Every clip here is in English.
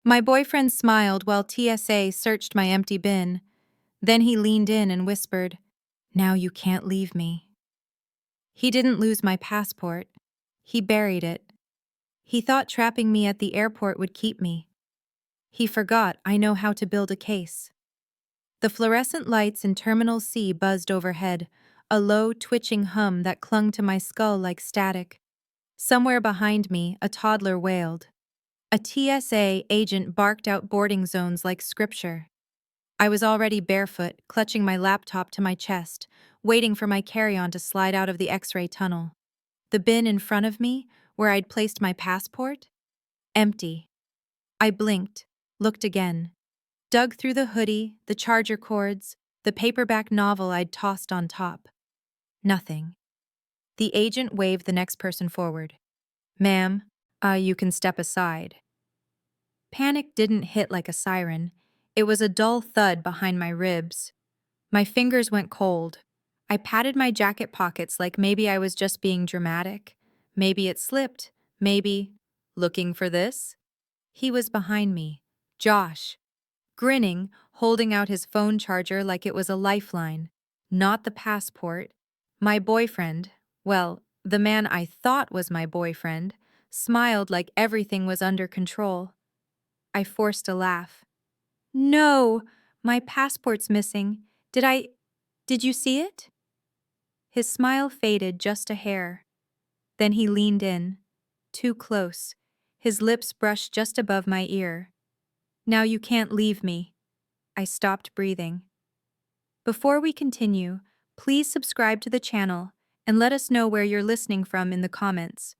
My boyfriend smiled while TSA searched my empty bin. Then he leaned in and whispered, "Now you can't leave me." He didn't lose my passport. He buried it. He thought trapping me at the airport would keep me. He forgot I know how to build a case. The fluorescent lights in Terminal C buzzed overhead, a low, twitching hum that clung to my skull like static. Somewhere behind me, a toddler wailed. A TSA agent barked out boarding zones like scripture. I was already barefoot, clutching my laptop to my chest, waiting for my carry-on to slide out of the X-ray tunnel. The bin in front of me, where I'd placed my passport? Empty. I blinked, looked again. Dug through the hoodie, the charger cords, the paperback novel I'd tossed on top. Nothing. The agent waved the next person forward. "Ma'am, you can step aside." Panic didn't hit like a siren. It was a dull thud behind my ribs. My fingers went cold. I patted my jacket pockets like maybe I was just being dramatic. Maybe it slipped. Maybe, looking for this? He was behind me. Josh. Grinning, holding out his phone charger like it was a lifeline. Not the passport. My boyfriend, well, the man I thought was my boyfriend, smiled like everything was under control. I forced a laugh. "No, my passport's missing. Did you see it?" His smile faded just a hair. Then he leaned in. Too close. His lips brushed just above my ear. "Now you can't leave me." I stopped breathing. Before we continue, please subscribe to the channel and let us know where you're listening from in the comments.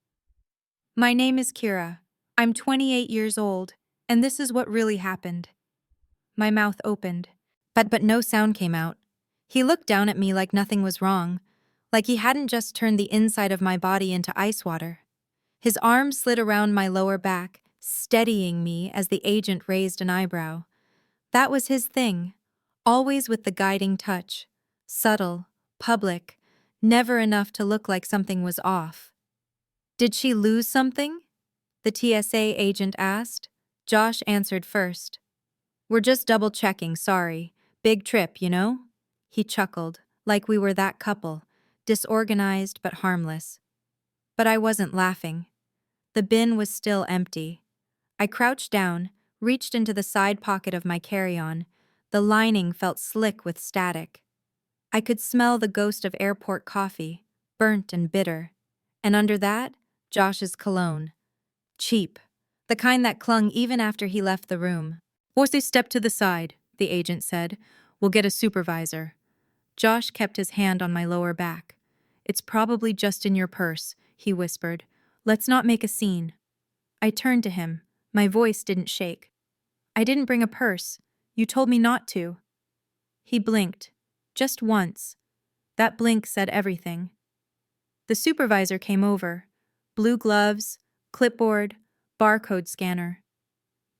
My name is Kira. I'm 28 years old, and this is what really happened. My mouth opened, but no sound came out. He looked down at me like nothing was wrong, like he hadn't just turned the inside of my body into ice water. His arm slid around my lower back, steadying me as the agent raised an eyebrow. That was his thing, always with the guiding touch. Subtle, public, never enough to look like something was off. "Did she lose something?" the TSA agent asked. Josh answered first. "We're just double-checking, sorry. Big trip, you know?" He chuckled, like we were that couple, disorganized but harmless. But I wasn't laughing. The bin was still empty. I crouched down, reached into the side pocket of my carry-on. The lining felt slick with static. I could smell the ghost of airport coffee, burnt and bitter. And under that, Josh's cologne. Cheap. The kind that clung even after he left the room. "Worsey, step to the side," the agent said. "We'll get a supervisor." Josh kept his hand on my lower back. "It's probably just in your purse," he whispered. "Let's not make a scene." I turned to him. My voice didn't shake. "I didn't bring a purse. You told me not to." He blinked. Just once. That blink said everything. The supervisor came over. Blue gloves, clipboard, barcode scanner.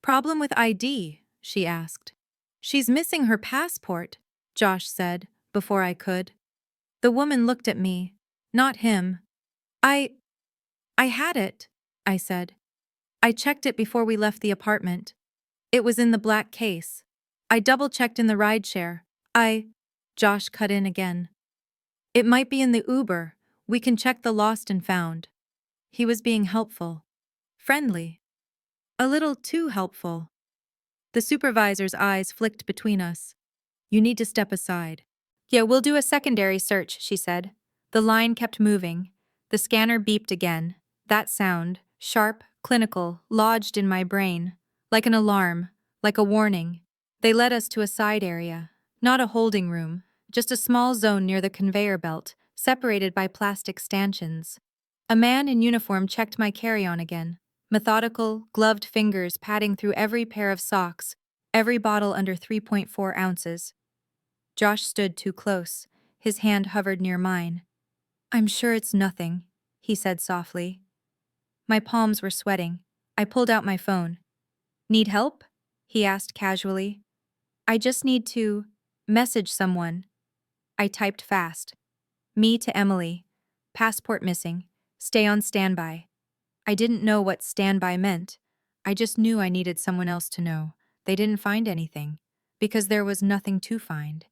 "Problem with ID?" she asked. "She's missing her passport," Josh said, before I could. The woman looked at me, not him. I had it," I said. "I checked it before we left the apartment. It was in the black case. I double-checked in the rideshare. Josh cut in again. "It might be in the Uber. We can check the lost and found." He was being helpful. Friendly. A little too helpful. The supervisor's eyes flicked between us. "You need to step aside." "Yeah, we'll do a secondary search," she said. The line kept moving. The scanner beeped again. That sound, sharp, clinical, lodged in my brain. Like an alarm, like a warning. They led us to a side area. Not a holding room, just a small zone near the conveyor belt, separated by plastic stanchions. A man in uniform checked my carry-on again. Methodical, gloved fingers patting through every pair of socks, every bottle under 3.4 ounces. Josh stood too close. His hand hovered near mine. "I'm sure it's nothing," he said softly. My palms were sweating. I pulled out my phone. "Need help?" he asked casually. "I just need to message someone." I typed fast. "Me to Emily. Passport missing. Stay on standby." I didn't know what standby meant. I just knew I needed someone else to know. They didn't find anything. Because there was nothing to find.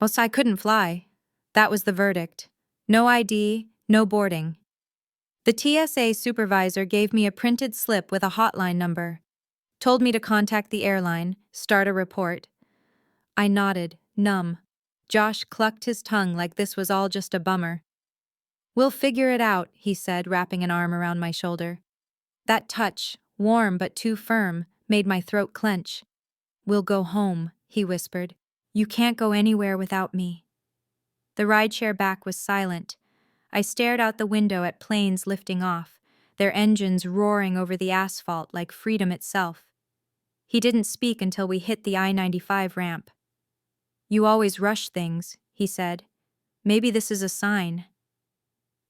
Most I couldn't fly. That was the verdict. No ID, no boarding. The TSA supervisor gave me a printed slip with a hotline number. Told me to contact the airline, start a report. I nodded, numb. Josh clucked his tongue like this was all just a bummer. "We'll figure it out," he said, wrapping an arm around my shoulder. That touch, warm but too firm, made my throat clench. "We'll go home," he whispered. "You can't go anywhere without me." The rideshare back was silent. I stared out the window at planes lifting off, their engines roaring over the asphalt like freedom itself. He didn't speak until we hit the I-95 ramp. "You always rush things," he said. "Maybe this is a sign."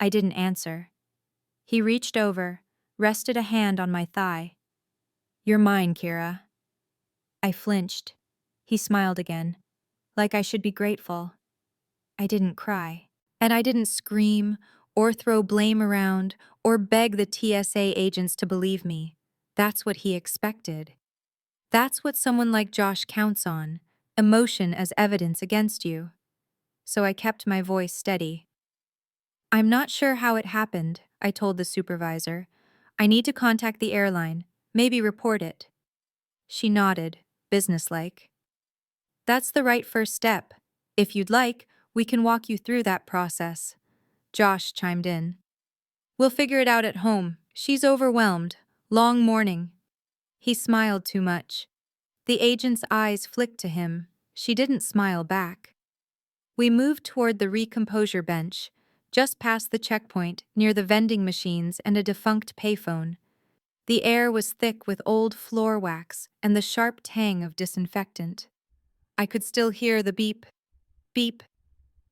I didn't answer. He reached over, rested a hand on my thigh. "You're mine, Kira." I flinched. He smiled again, like I should be grateful. I didn't cry. And I didn't scream, or throw blame around, or beg the TSA agents to believe me. That's what he expected. That's what someone like Josh counts on, emotion as evidence against you. So I kept my voice steady. "I'm not sure how it happened," I told the supervisor. "I need to contact the airline, maybe report it." She nodded, businesslike. "That's the right first step. If you'd like, we can walk you through that process." Josh chimed in. "We'll figure it out at home. She's overwhelmed. Long morning." He smiled too much. The agent's eyes flicked to him. She didn't smile back. We moved toward the recomposure bench, just past the checkpoint, near the vending machines and a defunct payphone. The air was thick with old floor wax and the sharp tang of disinfectant. I could still hear the beep, beep,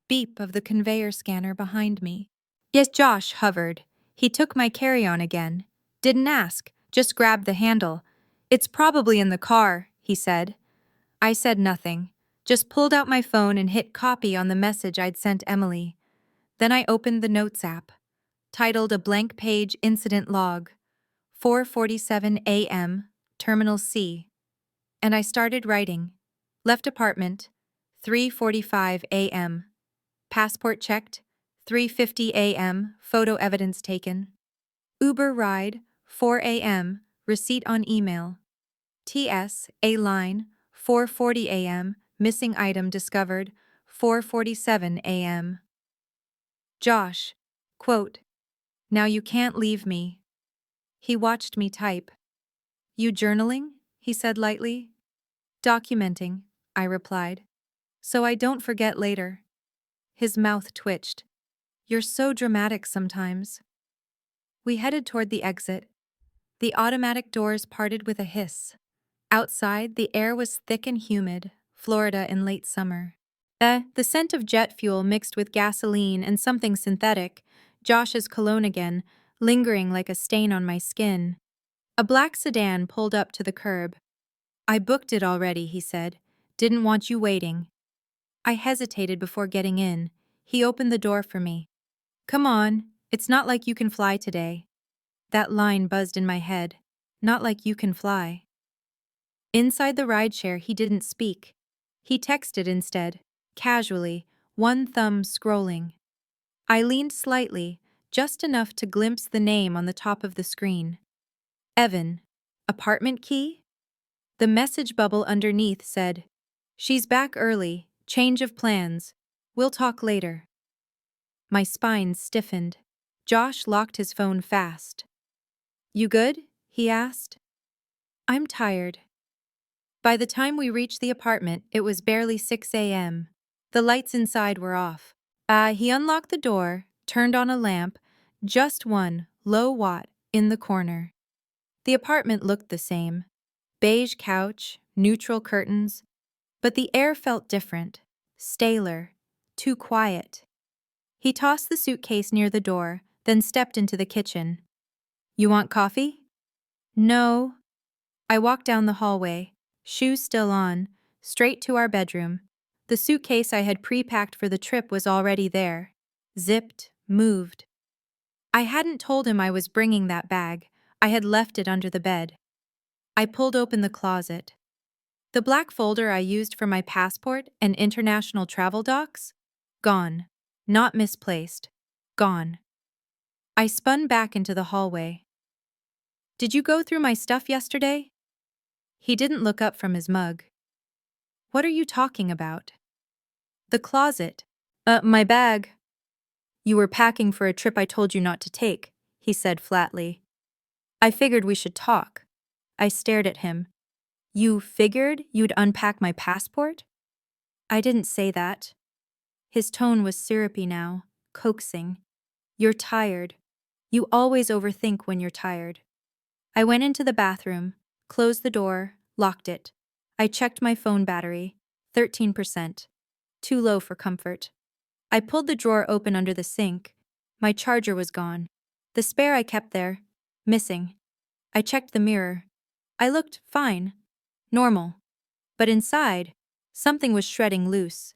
beep of the conveyor scanner behind me. Yes, Josh hovered. He took my carry-on again. Didn't ask, just grabbed the handle. "It's probably in the car," he said. I said nothing, just pulled out my phone and hit copy on the message I'd sent Emily. Then I opened the Notes app, titled "A Blank Page Incident Log, 4:47 a.m., Terminal C." And I started writing. Left apartment, 3:45 a.m. Passport checked, 3:50 a.m., photo evidence taken. Uber ride, 4 a.m., receipt on email. TS, A line, 4:40 a.m., missing item discovered, 4:47 a.m. Josh, quote, "Now you can't leave me." He watched me type. "You journaling?" he said lightly. "Documenting," I replied. "So I don't forget later." His mouth twitched. "You're so dramatic sometimes." We headed toward the exit. The automatic doors parted with a hiss. Outside, the air was thick and humid, Florida in late summer. The scent of jet fuel mixed with gasoline and something synthetic, Josh's cologne again, lingering like a stain on my skin. A black sedan pulled up to the curb. "I booked it already," he said. "Didn't want you waiting." I hesitated before getting in. He opened the door for me. "Come on, it's not like you can fly today." That line buzzed in my head. Not like you can fly. Inside the rideshare, he didn't speak. He texted instead, casually, one thumb scrolling. I leaned slightly, just enough to glimpse the name on the top of the screen. Evan. Apartment key? The message bubble underneath said, "She's back early, change of plans. We'll talk later." My spine stiffened. Josh locked his phone fast. "You good?" he asked. "I'm tired." By the time we reached the apartment, it was barely 6 a.m. The lights inside were off. He unlocked the door, turned on a lamp, just one, low watt, in the corner. The apartment looked the same. Beige couch, neutral curtains. But the air felt different, staler, too quiet. He tossed the suitcase near the door, then stepped into the kitchen. "You want coffee?" "No." I walked down the hallway, shoes still on, straight to our bedroom. The suitcase I had pre-packed for the trip was already there. Zipped, moved. I hadn't told him I was bringing that bag. I had left it under the bed. I pulled open the closet. The black folder I used for my passport and international travel docs? Gone. Not misplaced. Gone. I spun back into the hallway. Did you go through my stuff yesterday? He didn't look up from his mug. What are you talking about? The closet. My bag. You were packing for a trip I told you not to take, he said flatly. I figured we should talk. I stared at him. You figured you'd unpack my passport? I didn't say that. His tone was syrupy now, coaxing. You're tired. You always overthink when you're tired. I went into the bathroom, closed the door, locked it. I checked my phone battery. 13%. Too low for comfort. I pulled the drawer open under the sink. My charger was gone. The spare I kept there. Missing. I checked the mirror. I looked fine. Normal. But inside, something was shredding loose.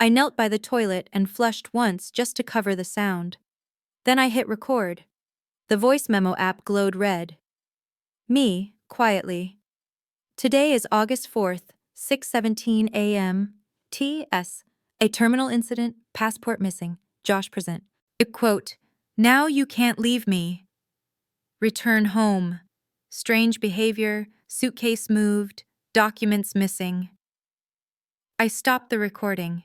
I knelt by the toilet and flushed once just to cover the sound. Then I hit record. The voice memo app glowed red. Me, quietly. Today is August 4th, 6:17 a.m. T.S. A terminal incident, passport missing. Josh present. Quote, now you can't leave me. Return home. Strange behavior, suitcase moved, documents missing. I stopped the recording.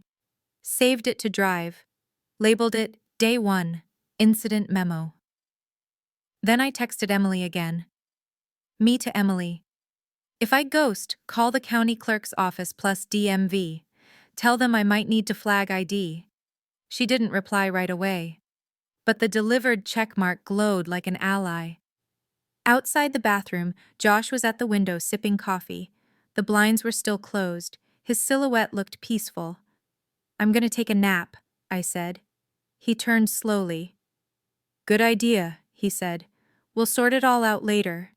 Saved it to Drive. Labeled it Day 1, Incident Memo. Then I texted Emily again. Me to Emily. If I ghost, call the county clerk's office plus DMV. Tell them I might need to flag ID. She didn't reply right away. But the delivered checkmark glowed like an ally. Outside the bathroom, Josh was at the window sipping coffee. The blinds were still closed. His silhouette looked peaceful. I'm gonna take a nap, I said. He turned slowly. Good idea, he said. We'll sort it all out later.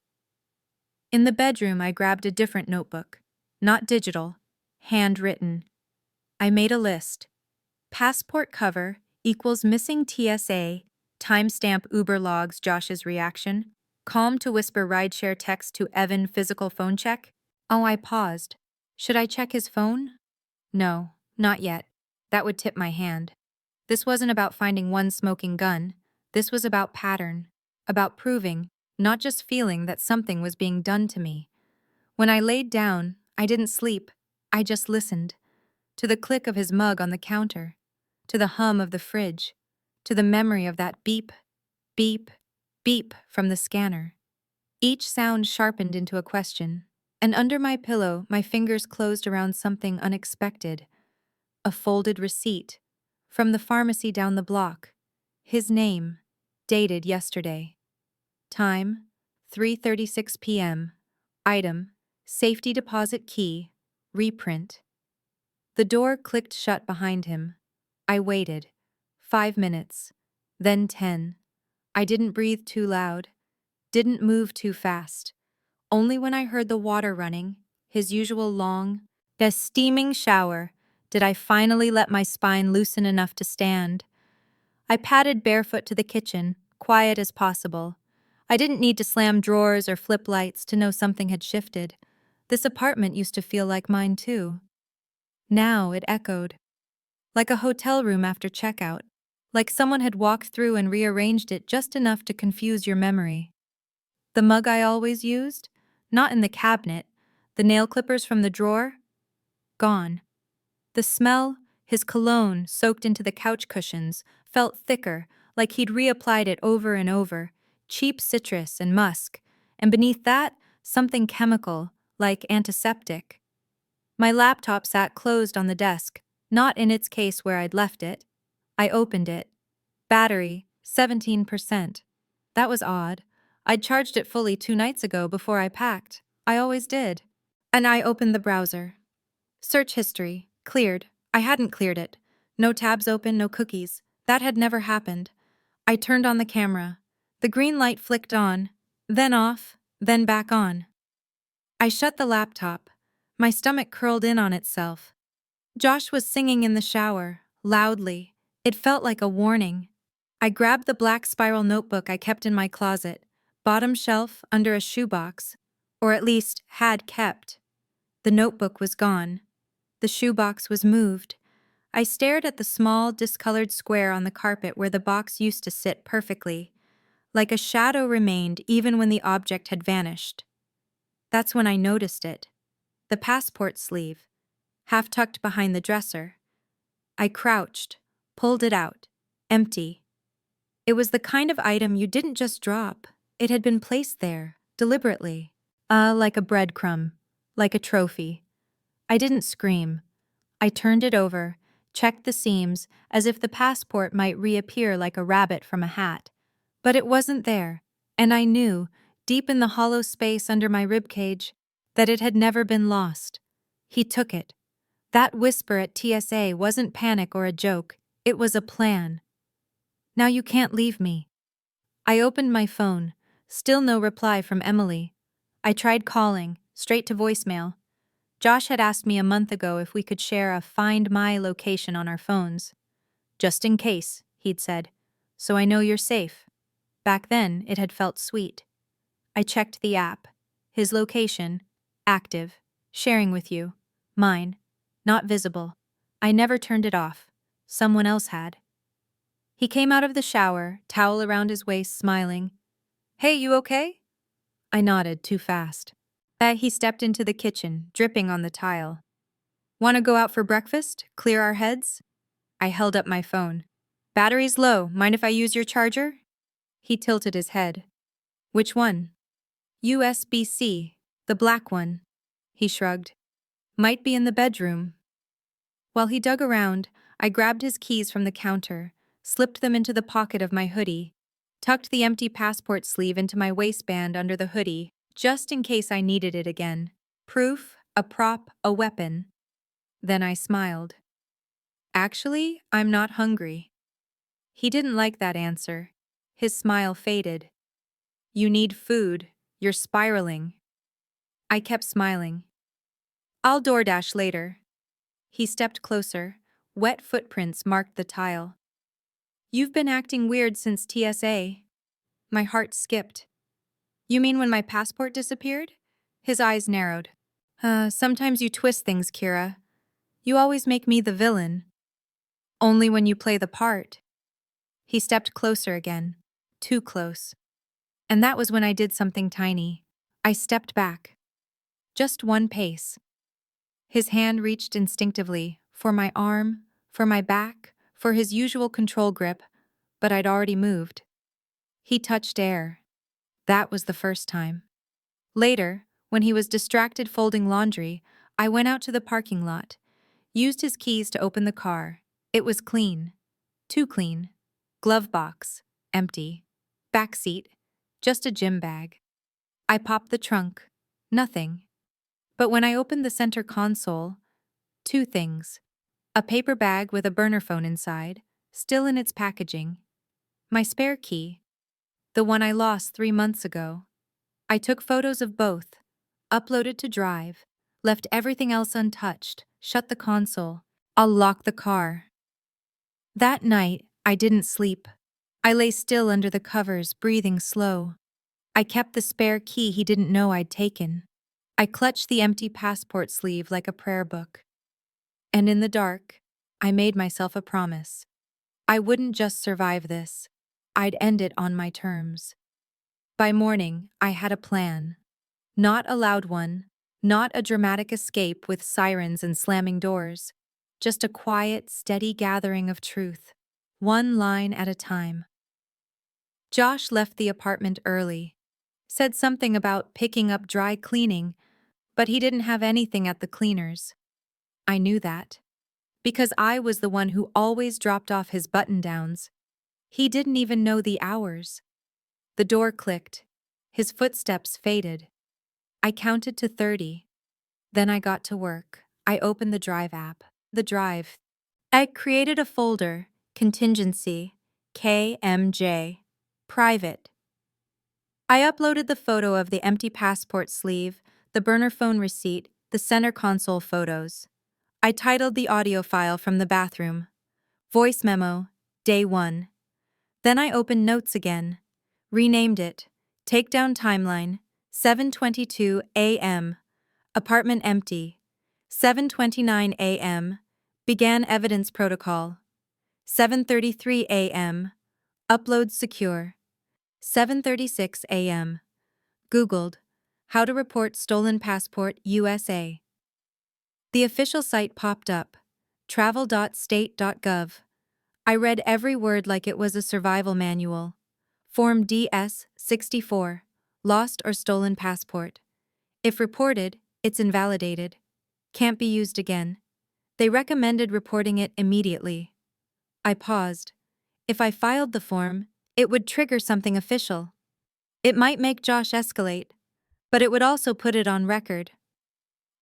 In the bedroom, I grabbed a different notebook. Not digital, handwritten. I made a list. Passport cover equals missing TSA, timestamp Uber logs Josh's reaction, calm to whisper rideshare text to Evan physical phone check. Oh, I paused. Should I check his phone? No, not yet. That would tip my hand. This wasn't about finding one smoking gun. This was about pattern, about proving, not just feeling that something was being done to me. When I laid down, I didn't sleep. I just listened. To the click of his mug on the counter, to the hum of the fridge, to the memory of that beep, beep, beep from the scanner. Each sound sharpened into a question, and under my pillow, my fingers closed around something unexpected. A folded receipt from the pharmacy down the block. His name, dated yesterday. Time, 3:36 p.m. Item, safety deposit key, reprint. The door clicked shut behind him. I waited. 5 minutes. Then 10. I didn't breathe too loud. Didn't move too fast. Only when I heard the water running, his usual long, steaming shower, did I finally let my spine loosen enough to stand. I padded barefoot to the kitchen, quiet as possible. I didn't need to slam drawers or flip lights to know something had shifted. This apartment used to feel like mine too. Now it echoed. Like a hotel room after checkout. Like someone had walked through and rearranged it just enough to confuse your memory. The mug I always used? Not in the cabinet. The nail clippers from the drawer? Gone. The smell, his cologne soaked into the couch cushions, felt thicker, like he'd reapplied it over and over. Cheap citrus and musk. And beneath that, something chemical, like antiseptic. My laptop sat closed on the desk, not in its case where I'd left it. I opened it. Battery, 17%. That was odd. I'd charged it fully 2 nights ago before I packed. I always did. And I opened the browser. Search history. Cleared. I hadn't cleared it. No tabs open, no cookies. That had never happened. I turned on the camera. The green light flicked on, then off, then back on. I shut the laptop. My stomach curled in on itself. Josh was singing in the shower, loudly. It felt like a warning. I grabbed the black spiral notebook I kept in my closet, bottom shelf under a shoebox. Or at least had kept. The notebook was gone. The shoebox was moved. I stared at the small, discolored square on the carpet where the box used to sit perfectly, like a shadow remained even when the object had vanished. That's when I noticed it. The passport sleeve, half tucked behind the dresser. I crouched, pulled it out, empty. It was the kind of item you didn't just drop. It had been placed there, deliberately. Like a breadcrumb, like a trophy. I didn't scream. I turned it over, checked the seams, as if the passport might reappear like a rabbit from a hat. But it wasn't there, and I knew, deep in the hollow space under my ribcage, that it had never been lost. He took it. That whisper at TSA wasn't panic or a joke, it was a plan. Now you can't leave me. I opened my phone, still no reply from Emily. I tried calling, straight to voicemail. Josh had asked me a month ago if we could share a Find My location on our phones. Just in case, he'd said, so I know you're safe. Back then, it had felt sweet. I checked the app. His location, active, sharing with you. Mine, not visible. I never turned it off. Someone else had. He came out of the shower, towel around his waist, smiling. Hey, you okay? I nodded too fast. He stepped into the kitchen, dripping on the tile. Want to go out for breakfast? Clear our heads? I held up my phone. Battery's low. Mind if I use your charger? He tilted his head. Which one? USB-C, the black one. He shrugged. Might be in the bedroom. While he dug around, I grabbed his keys from the counter, slipped them into the pocket of my hoodie, tucked the empty passport sleeve into my waistband under the hoodie, just in case I needed it again. Proof, a prop, a weapon. Then I smiled. Actually, I'm not hungry. He didn't like that answer. His smile faded. You need food. You're spiraling. I kept smiling. I'll DoorDash later. He stepped closer. Wet footprints marked the tile. You've been acting weird since TSA. My heart skipped. You mean when my passport disappeared? His eyes narrowed. Sometimes you twist things, Kira. You always make me the villain. Only when you play the part. He stepped closer again. Too close. And that was when I did something tiny. I stepped back. Just one pace. His hand reached instinctively, for my arm, for my back, for his usual control grip, but I'd already moved. He touched air. That was the first time. Later, when he was distracted folding laundry, I went out to the parking lot, used his keys to open the car. It was clean. Too clean. Glove box. Empty. Back seat. Just a gym bag. I popped the trunk. Nothing. But when I opened the center console, two things. A paper bag with a burner phone inside, still in its packaging. My spare key. The one I lost 3 months ago. I took photos of both, uploaded to Drive, left everything else untouched, shut the console. I'll lock the car. That night, I didn't sleep. I lay still under the covers, breathing slow. I kept the spare key he didn't know I'd taken. I clutched the empty passport sleeve like a prayer book. And in the dark, I made myself a promise. I wouldn't just survive this. I'd end it on my terms. By morning, I had a plan. Not a loud one, not a dramatic escape with sirens and slamming doors. Just a quiet, steady gathering of truth, one line at a time. Josh left the apartment early. Said something about picking up dry cleaning, but he didn't have anything at the cleaners. I knew that. Because I was the one who always dropped off his button-downs. He didn't even know the hours. The door clicked. His footsteps faded. I counted to 30. Then I got to work. I opened the Drive app. The Drive. I created a folder, Contingency, KMJ, Private. I uploaded the photo of the empty passport sleeve, the burner phone receipt, the center console photos. I titled the audio file from the bathroom, Voice Memo, Day 1. Then I opened Notes again, renamed it, Takedown Timeline, 7:22 a.m. Apartment empty. 7:29 a.m. Began evidence protocol. 7:33 a.m. Upload secure. 7:36 a.m. Googled how to report stolen passport USA. The official site popped up, travel.state.gov. I read every word like it was a survival manual. Form DS-64, lost or stolen passport. If reported, it's invalidated. Can't be used again. They recommended reporting it immediately. I paused. If I filed the form, it would trigger something official. It might make Josh escalate, but it would also put it on record.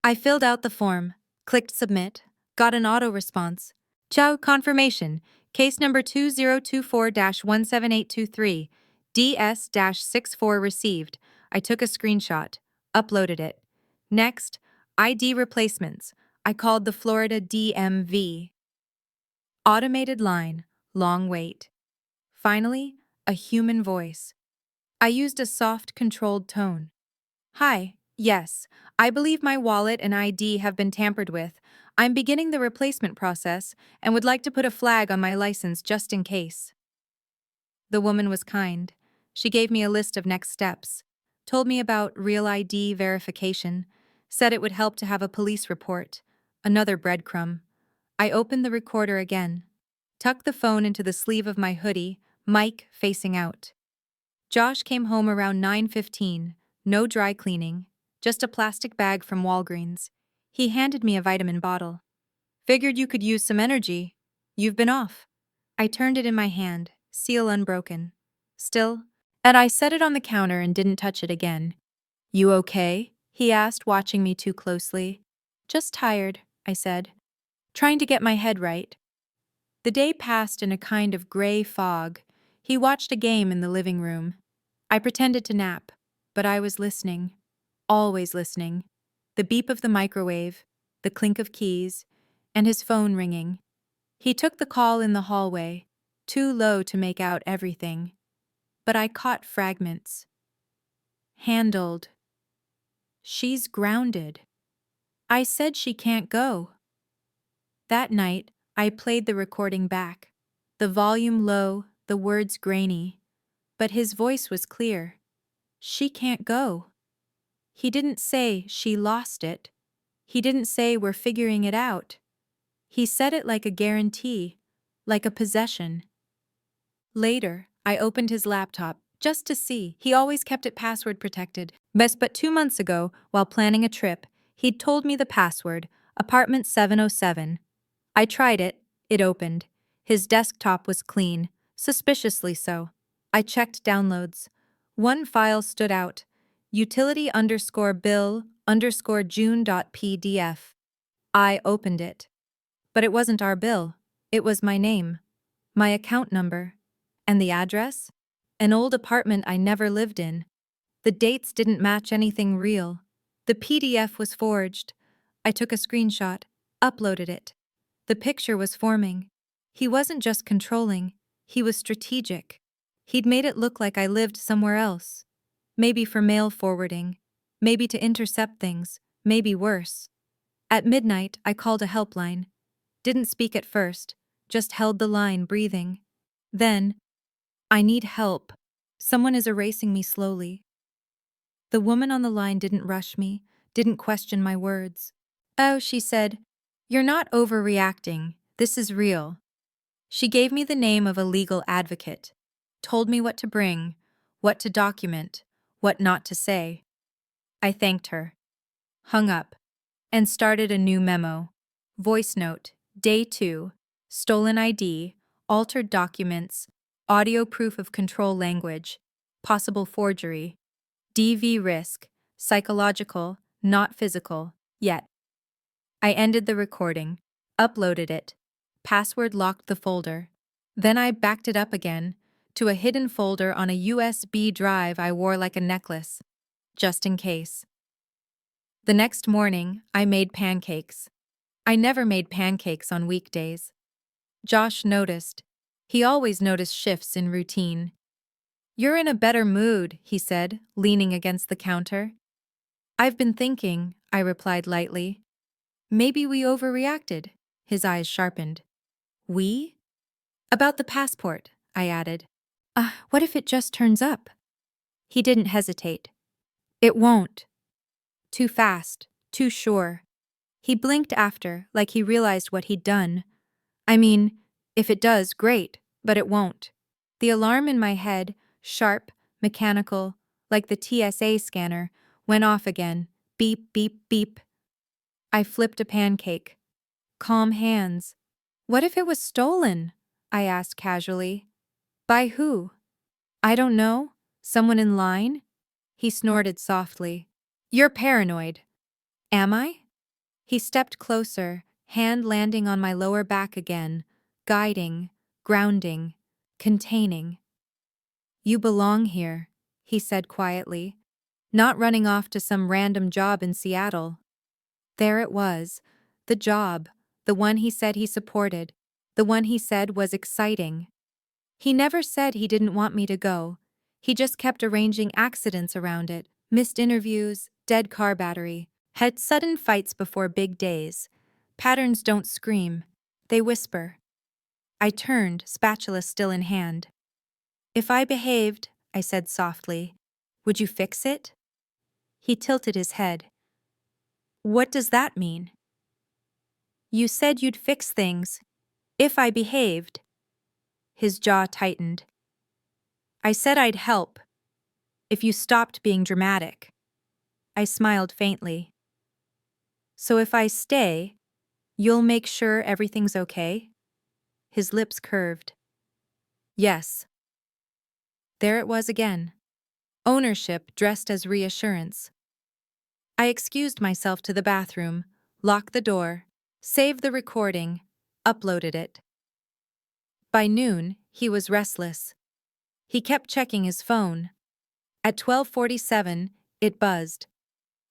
I filled out the form, clicked submit, got an auto response. Ciao, confirmation. Case number 2024-17823, DS-64 received. I took a screenshot, uploaded it. Next, ID replacements. I called the Florida DMV. Automated line, long wait. Finally, a human voice. I used a soft, controlled tone. Hi, yes, I believe my wallet and ID have been tampered with. I'm beginning the replacement process and would like to put a flag on my license just in case. The woman was kind. She gave me a list of next steps, told me about real ID verification, said it would help to have a police report. Another breadcrumb. I opened the recorder again, tucked the phone into the sleeve of my hoodie, mic facing out. Josh came home around 9:15, no dry cleaning, just a plastic bag from Walgreens. He handed me a vitamin bottle. Figured you could use some energy. You've been off. I turned it in my hand, seal unbroken. Still, and I set it on the counter and didn't touch it again. You okay? He asked, watching me too closely. Just tired, I said, trying to get my head right. The day passed in a kind of gray fog. He watched a game in the living room. I pretended to nap, but I was listening. Always listening. The beep of the microwave, the clink of keys, and his phone ringing. He took the call in the hallway, too low to make out everything. But I caught fragments. Handled. She's grounded. I said she can't go. That night, I played the recording back. The volume low, the words grainy. But his voice was clear. She can't go. He didn't say she lost it. He didn't say we're figuring it out. He said it like a guarantee, like a possession. Later, I opened his laptop just to see. He always kept it password protected. But 2 months ago, while planning a trip, he'd told me the password, apartment 707. I tried it. It opened. His desktop was clean, suspiciously so. I checked downloads. One file stood out. utility_bill_june.pdf. I opened it. But it wasn't our bill. It was my name, my account number, and the address? An old apartment I never lived in. The dates didn't match anything real. The PDF was forged. I took a screenshot, uploaded it. The picture was forming. He wasn't just controlling, he was strategic. He'd made it look like I lived somewhere else. Maybe for mail forwarding, maybe to intercept things, maybe worse. At midnight, I called a helpline. Didn't speak at first, just held the line, breathing. Then, I need help. Someone is erasing me slowly. The woman on the line didn't rush me, didn't question my words. Oh, she said, you're not overreacting. This is real. She gave me the name of a legal advocate, told me what to bring, what to document, what not to say. I thanked her, hung up, and started a new memo. Voice note, day 2, stolen ID, altered documents, audio proof of control language, possible forgery, DV risk, psychological, not physical, yet. I ended the recording, uploaded it, password locked the folder. Then I backed it up again to a hidden folder on a USB drive I wore like a necklace, just in case. The next morning, I made pancakes. I never made pancakes on weekdays. Josh noticed. He always noticed shifts in routine. You're in a better mood, he said, leaning against the counter. I've been thinking, I replied lightly. Maybe we overreacted. His eyes sharpened. We? About the passport, I added. What if it just turns up? He didn't hesitate. It won't. Too fast, too sure. He blinked after, like he realized what he'd done. I mean, if it does, great, but it won't. The alarm in my head, sharp, mechanical, like the TSA scanner, went off again. Beep, beep, beep. I flipped a pancake. Calm hands. What if it was stolen? I asked casually. By who? I don't know. Someone in line? He snorted softly. You're paranoid. Am I? He stepped closer, hand landing on my lower back again, guiding, grounding, containing. You belong here, he said quietly, not running off to some random job in Seattle. There it was, the job, the one he said he supported, the one he said was exciting. He never said he didn't want me to go. He just kept arranging accidents around it, missed interviews, dead car battery, had sudden fights before big days. Patterns don't scream, they whisper. I turned, spatula still in hand. If I behaved, I said softly, would you fix it? He tilted his head. What does that mean? You said you'd fix things. If I behaved. His jaw tightened. I said I'd help. If you stopped being dramatic. I smiled faintly. So if I stay, you'll make sure everything's okay? His lips curved. Yes. There it was again. Ownership dressed as reassurance. I excused myself to the bathroom, locked the door, saved the recording, uploaded it. By noon, he was restless. He kept checking his phone. At 12:47, it buzzed.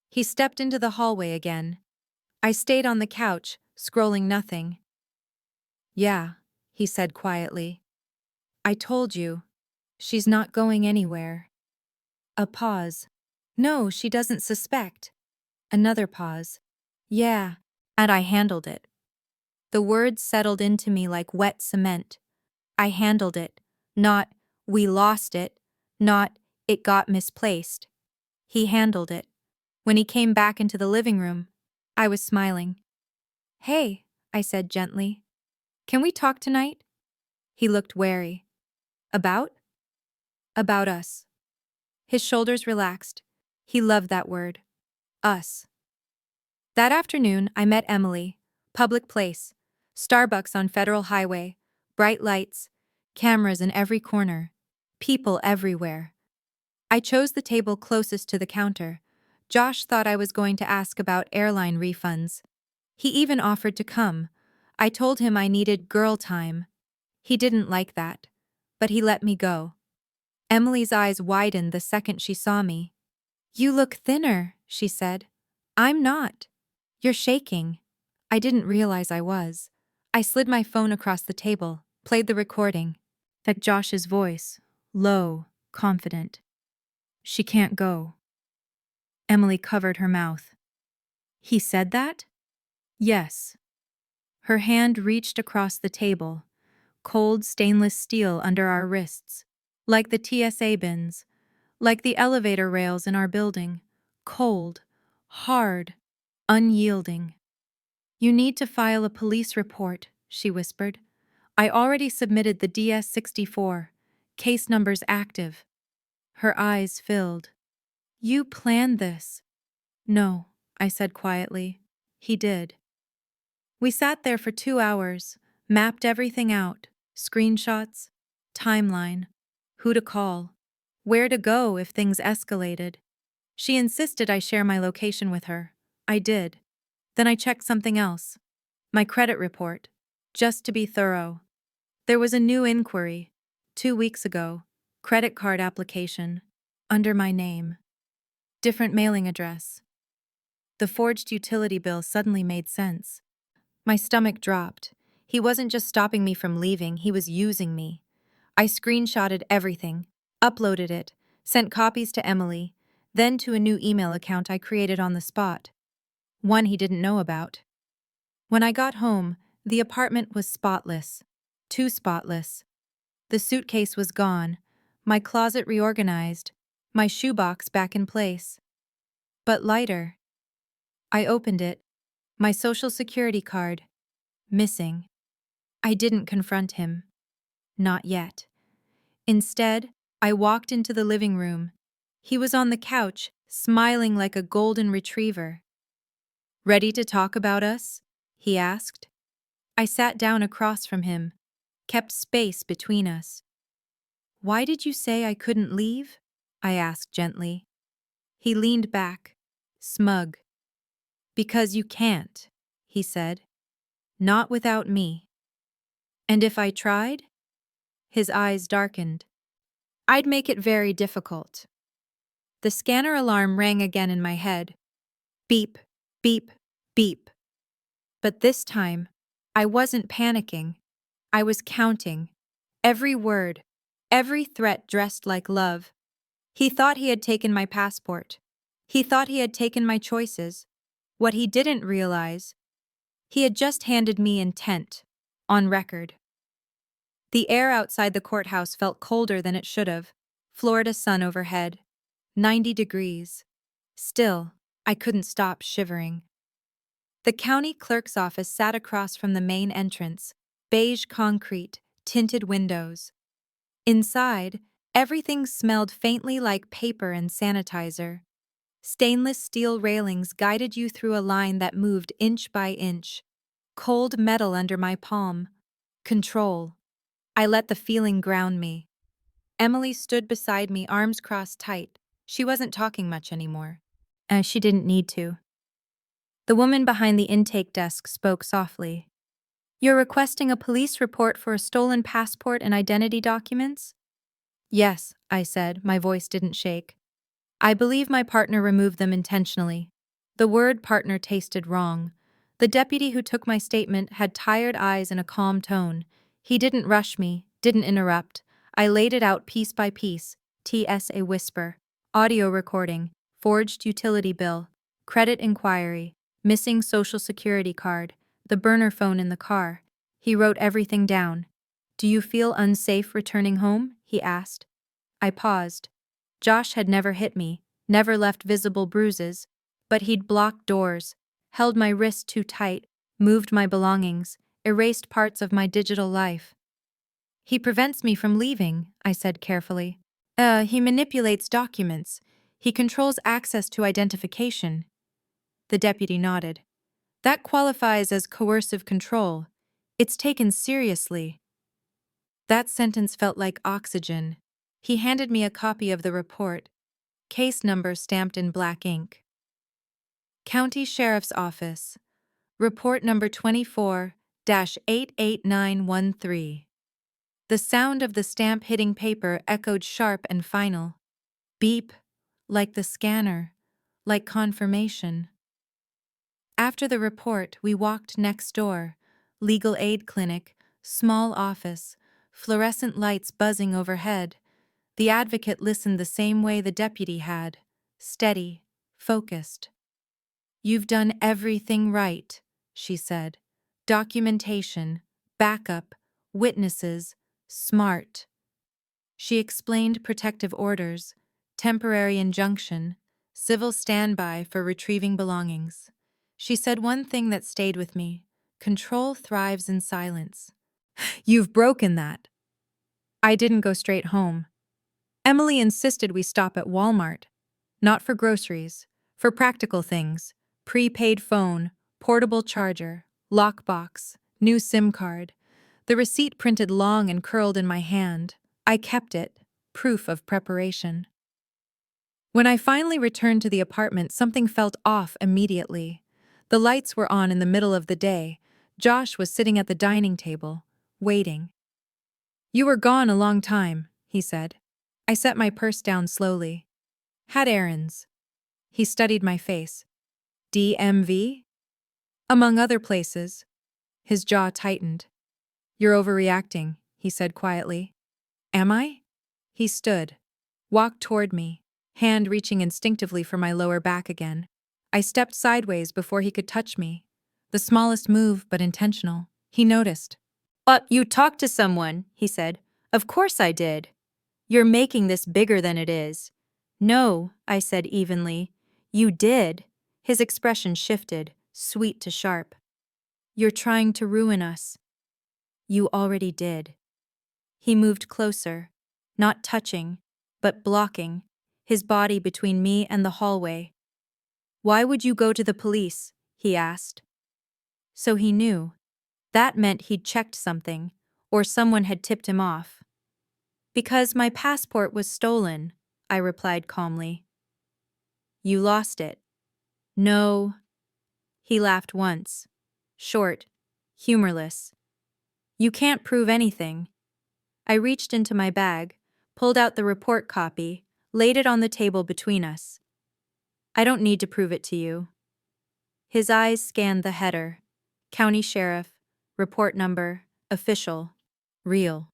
He stepped into the hallway again. I stayed on the couch, scrolling nothing. Yeah, he said quietly. I told you. She's not going anywhere. A pause. No, she doesn't suspect. Another pause. Yeah, and I handled it. The words settled into me like wet cement. I handled it. Not, we lost it. Not, it got misplaced. He handled it. When he came back into the living room, I was smiling. Hey, I said gently. Can we talk tonight? He looked wary. About? About us. His shoulders relaxed. He loved that word. Us. That afternoon, I met Emily. Public place. Starbucks on Federal Highway. Bright lights. Cameras in every corner. People everywhere. I chose the table closest to the counter. Josh thought I was going to ask about airline refunds. He even offered to come. I told him I needed girl time. He didn't like that, but he let me go. Emily's eyes widened the second she saw me. You look thinner, she said. I'm not. You're shaking. I didn't realize I was. I slid my phone across the table, played the recording. That Josh's voice, low, confident. She can't go. Emily covered her mouth. He said that? Yes. Her hand reached across the table, cold stainless steel under our wrists, like the TSA bins, like the elevator rails in our building, cold, hard, unyielding. You need to file a police report, she whispered. I already submitted the DS-64. Case number's active. Her eyes filled. You planned this. No, I said quietly. He did. We sat there for 2 hours, mapped everything out, screenshots, timeline, who to call, where to go if things escalated. She insisted I share my location with her. I did. Then I checked something else. My credit report. Just to be thorough. There was a new inquiry. 2 weeks ago. Credit card application. Under my name. Different mailing address. The forged utility bill suddenly made sense. My stomach dropped. He wasn't just stopping me from leaving, he was using me. I screenshotted everything. uploaded it, sent copies to Emily, then to a new email account I created on the spot, one he didn't know about. When I got home, the apartment was spotless. Too spotless. The suitcase was gone, my closet reorganized, my shoebox back in place. But lighter. I opened it, my social security card, missing. I didn't confront him. Not yet. Instead, I walked into the living room. He was on the couch, smiling like a golden retriever. "Ready to talk about us?" he asked. I sat down across from him, kept space between us. "Why did you say I couldn't leave?" I asked gently. He leaned back, smug. "Because you can't," he said. "Not without me." "And if I tried?" His eyes darkened. "I'd make it very difficult." The scanner alarm rang again in my head. Beep, beep, beep. But this time, I wasn't panicking. I was counting. Every word, every threat dressed like love. He thought he had taken my passport. He thought he had taken my choices. What he didn't realize, he had just handed me intent, on record. The air outside the courthouse felt colder than it should have. Florida sun overhead. 90 degrees. Still, I couldn't stop shivering. The county clerk's office sat across from the main entrance, beige concrete, tinted windows. Inside, everything smelled faintly like paper and sanitizer. Stainless steel railings guided you through a line that moved inch by inch. Cold metal under my palm. Control. I let the feeling ground me. Emily stood beside me, arms crossed tight. She wasn't talking much anymore. She didn't need to. The woman behind the intake desk spoke softly. "You're requesting a police report for a stolen passport and identity documents?" "Yes," I said, my voice didn't shake. "I believe my partner removed them intentionally." The word partner tasted wrong. The deputy who took my statement had tired eyes and a calm tone. He didn't rush me, didn't interrupt. I laid it out piece by piece. TSA whisper. Audio recording. Forged utility bill. Credit inquiry. Missing social security card. The burner phone in the car. He wrote everything down. "Do you feel unsafe returning home?" he asked. I paused. Josh had never hit me, never left visible bruises, but he'd blocked doors, held my wrist too tight, moved my belongings, erased parts of my digital life. "He prevents me from leaving," I said carefully. He manipulates documents. He controls access to identification." The deputy nodded. "That qualifies as coercive control. It's taken seriously." That sentence felt like oxygen. He handed me a copy of the report, case number stamped in black ink. County Sheriff's Office, report number 24-88913. The sound of the stamp hitting paper echoed sharp and final. Beep, like the scanner, like confirmation. After the report, we walked next door. Legal aid clinic, small office, fluorescent lights buzzing overhead. The advocate listened the same way the deputy had, steady, focused. "You've done everything right," she said. "Documentation, backup, witnesses, smart." She explained protective orders, temporary injunction, civil standby for retrieving belongings. She said one thing that stayed with me: control thrives in silence. "You've broken that." I didn't go straight home. Emily insisted we stop at Walmart. Not for groceries, for practical things. Prepaid phone, portable charger, lockbox, new SIM card. The receipt printed long and curled in my hand. I kept it, proof of preparation. When I finally returned to the apartment, something felt off immediately. The lights were on in the middle of the day. Josh was sitting at the dining table, waiting. "You were gone a long time," he said. I set my purse down slowly. "Had errands." He studied my face. "DMV?" "Among other places." His jaw tightened. "You're overreacting," he said quietly. "Am I?" He stood, walked toward me, hand reaching instinctively for my lower back again. I stepped sideways before he could touch me. The smallest move, but intentional. He noticed. But you talked to someone, he said. Of course I did. You're making this bigger than it is. No, I said evenly. You did. His expression shifted, sweet to sharp. You're trying to ruin us. You already did. He moved closer, not touching, but blocking, his body between me and the hallway. Why would you go to the police? He asked. So he knew. That meant he'd checked something, or someone had tipped him off. Because my passport was stolen, I replied calmly. You lost it. No. He laughed once. Short, humorless. You can't prove anything. I reached into my bag, pulled out the report copy, laid it on the table between us. I don't need to prove it to you. His eyes scanned the header. County Sheriff, report number, official, real.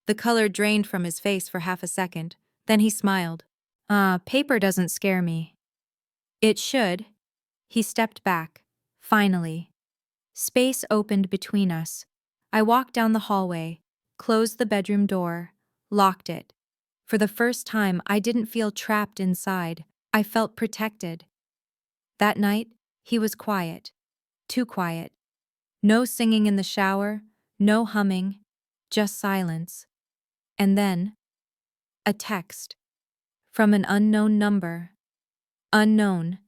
The color drained from his face for half a second, then he smiled. Paper doesn't scare me. It should. He stepped back. Finally. Space opened between us. I walked down the hallway, closed the bedroom door, locked it. For the first time, I didn't feel trapped inside. I felt protected. That night, he was quiet. Too quiet. No singing in the shower, no humming, just silence. And then, a text. From an unknown number. Unknown.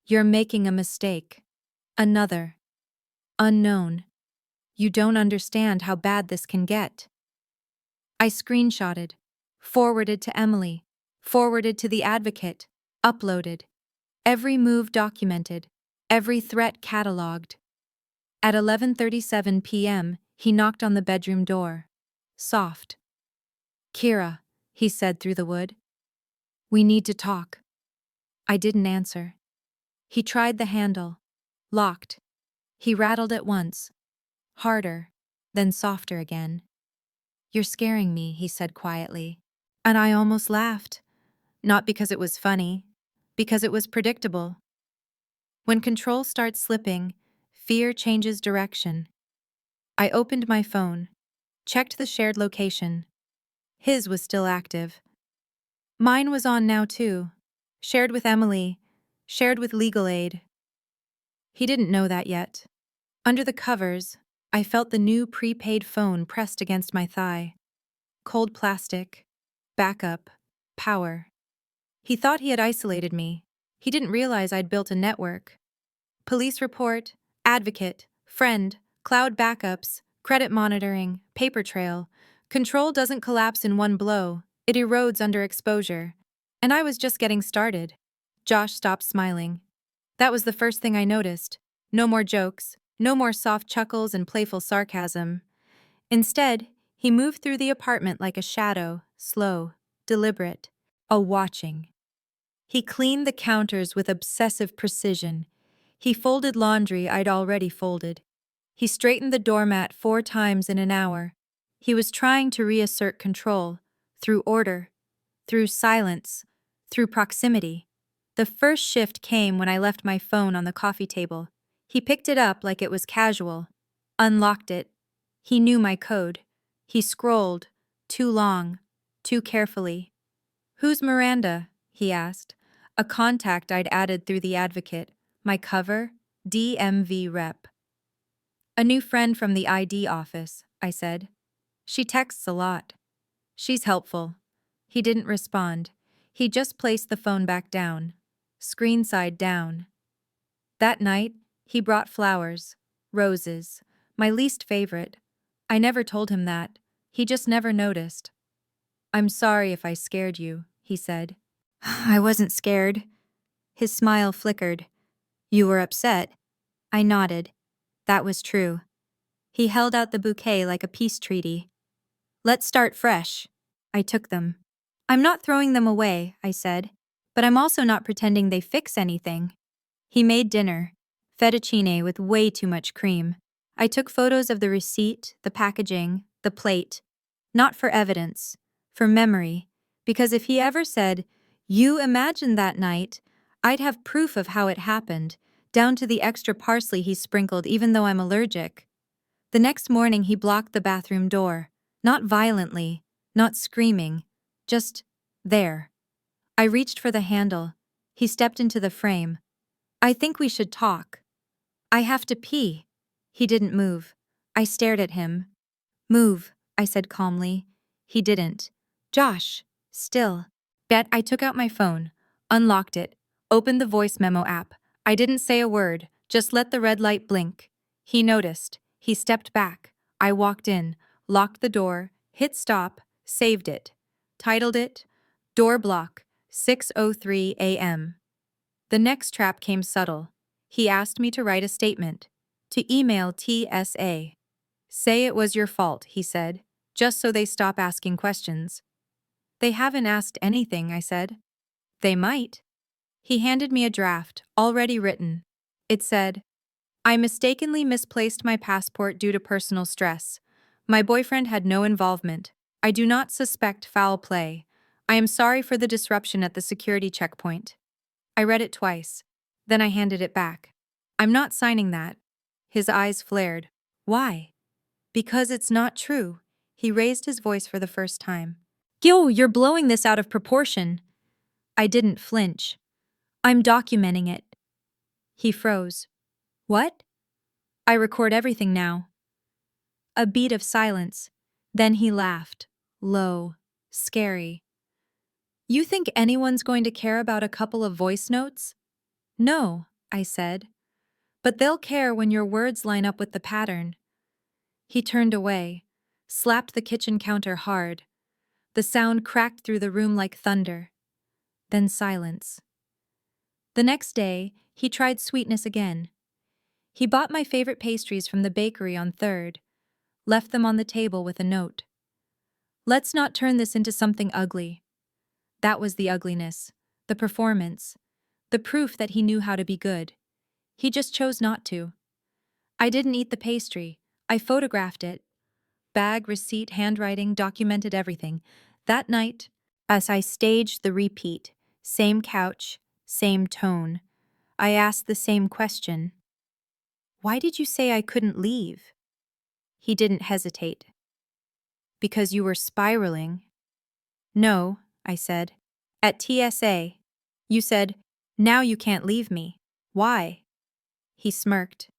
You're making a mistake. Another. Unknown. You don't understand how bad this can get. I screenshotted, forwarded to Emily, forwarded to the advocate, uploaded. Every move documented, every threat cataloged. At 11:37 p.m., he knocked on the bedroom door. Soft. Kira, he said through the wood. We need to talk. I didn't answer. He tried the handle. Locked. He rattled it once. Harder, then softer again. You're scaring me, he said quietly. And I almost laughed. Not because it was funny, because it was predictable. When control starts slipping, fear changes direction. I opened my phone, checked the shared location. His was still active. Mine was on now too. Shared with Emily, shared with legal aid. He didn't know that yet. Under the covers, I felt the new prepaid phone pressed against my thigh. Cold plastic, backup, power. He thought he had isolated me. He didn't realize I'd built a network. Police report, advocate, friend, cloud backups, credit monitoring, paper trail. Control doesn't collapse in one blow. It erodes under exposure. And I was just getting started. Josh stopped smiling. That was the first thing I noticed. No more jokes, no more soft chuckles and playful sarcasm. Instead, he moved through the apartment like a shadow, slow, deliberate, a watching. He cleaned the counters with obsessive precision. He folded laundry I'd already folded. He straightened the doormat 4 times in an hour. He was trying to reassert control, through order, through silence, through proximity. The first shift came when I left my phone on the coffee table. He picked it up like it was casual, unlocked it. He knew my code. He scrolled, too long, too carefully. Who's Miranda? He asked. A contact I'd added through the advocate. My cover, DMV rep. A new friend from the ID office, I said. She texts a lot. She's helpful. He didn't respond. He just placed the phone back down, screen side down. That night, he brought flowers, roses, my least favorite. I never told him that. He just never noticed. I'm sorry if I scared you, he said. I wasn't scared. His smile flickered. You were upset. I nodded. That was true. He held out the bouquet like a peace treaty. Let's start fresh. I took them. I'm not throwing them away, I said, but I'm also not pretending they fix anything. He made dinner, fettuccine with way too much cream. I took photos of the receipt, the packaging, the plate. Not for evidence, for memory, Because if he ever said, "You imagined that night," I'd have proof of how it happened, down to the extra parsley he sprinkled even though I'm allergic. The next morning he blocked the bathroom door. Not violently, not screaming, just there. I reached for the handle. He stepped into the frame. "I think we should talk." "I have to pee." He didn't move. I stared at him. "Move," I said calmly. He didn't. "Josh." Still. I took out my phone, unlocked it, opened the voice memo app. I didn't say a word, just let the red light blink. He noticed. He stepped back. I walked in, locked the door, hit stop, saved it. Titled it, "Door Block, 6:03 a.m." The next trap came subtle. He asked me to write a statement. To email TSA. "Say it was your fault," he said, "just so they stop asking questions." "They haven't asked anything," I said. "They might." He handed me a draft, already written. It said, "I mistakenly misplaced my passport due to personal stress. My boyfriend had no involvement. I do not suspect foul play. I am sorry for the disruption at the security checkpoint." I read it twice. Then I handed it back. "I'm not signing that." His eyes flared. "Why?" "Because it's not true." He raised his voice for the first time. "Yo, you're blowing this out of proportion." I didn't flinch. "I'm documenting it." He froze. "What?" "I record everything now." A beat of silence. Then he laughed. Low. Scary. "You think anyone's going to care about a couple of voice notes?" "No," I said. "But they'll care when your words line up with the pattern." He turned away, slapped the kitchen counter hard. The sound cracked through the room like thunder. Then silence. The next day, he tried sweetness again. He bought my favorite pastries from the bakery on 3rd, left them on the table with a note. "Let's not turn this into something ugly." That was the ugliness, the performance, the proof that he knew how to be good. He just chose not to. I didn't eat the pastry. I photographed it. Bag, receipt, handwriting, documented everything. That night, as I staged the repeat, same couch, same tone, I asked the same question. "Why did you say I couldn't leave?" He didn't hesitate. "Because you were spiraling." "No," I said. "At TSA, you said, 'Now you can't leave me.' Why?" He smirked.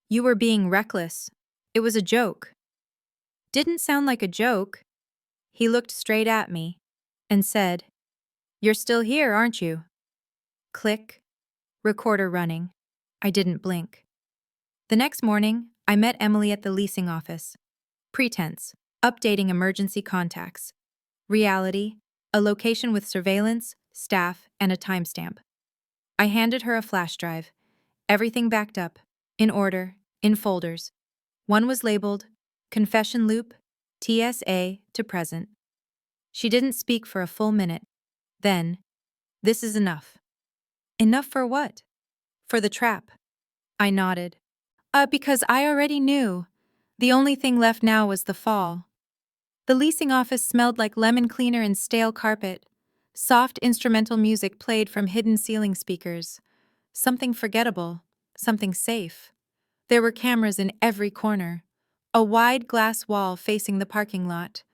"You were being reckless. It was a joke." "Didn't sound like a joke." He looked straight at me and said, "You're still here, aren't you?" Click. Recorder running. I didn't blink. The next morning, I met Emily at the leasing office. Pretense. Updating emergency contacts. Reality. A location with surveillance, staff, and a timestamp. I handed her a flash drive. Everything backed up. In order. In folders. One was labeled, "Confession Loop, TSA to present." She didn't speak for a full minute. Then, "This is enough." "Enough for what?" "For the trap." I nodded. Because I already knew. The only thing left now was the fall." The leasing office smelled like lemon cleaner and stale carpet. Soft instrumental music played from hidden ceiling speakers. Something forgettable, something safe. There were cameras in every corner. A wide glass wall facing the parking lot.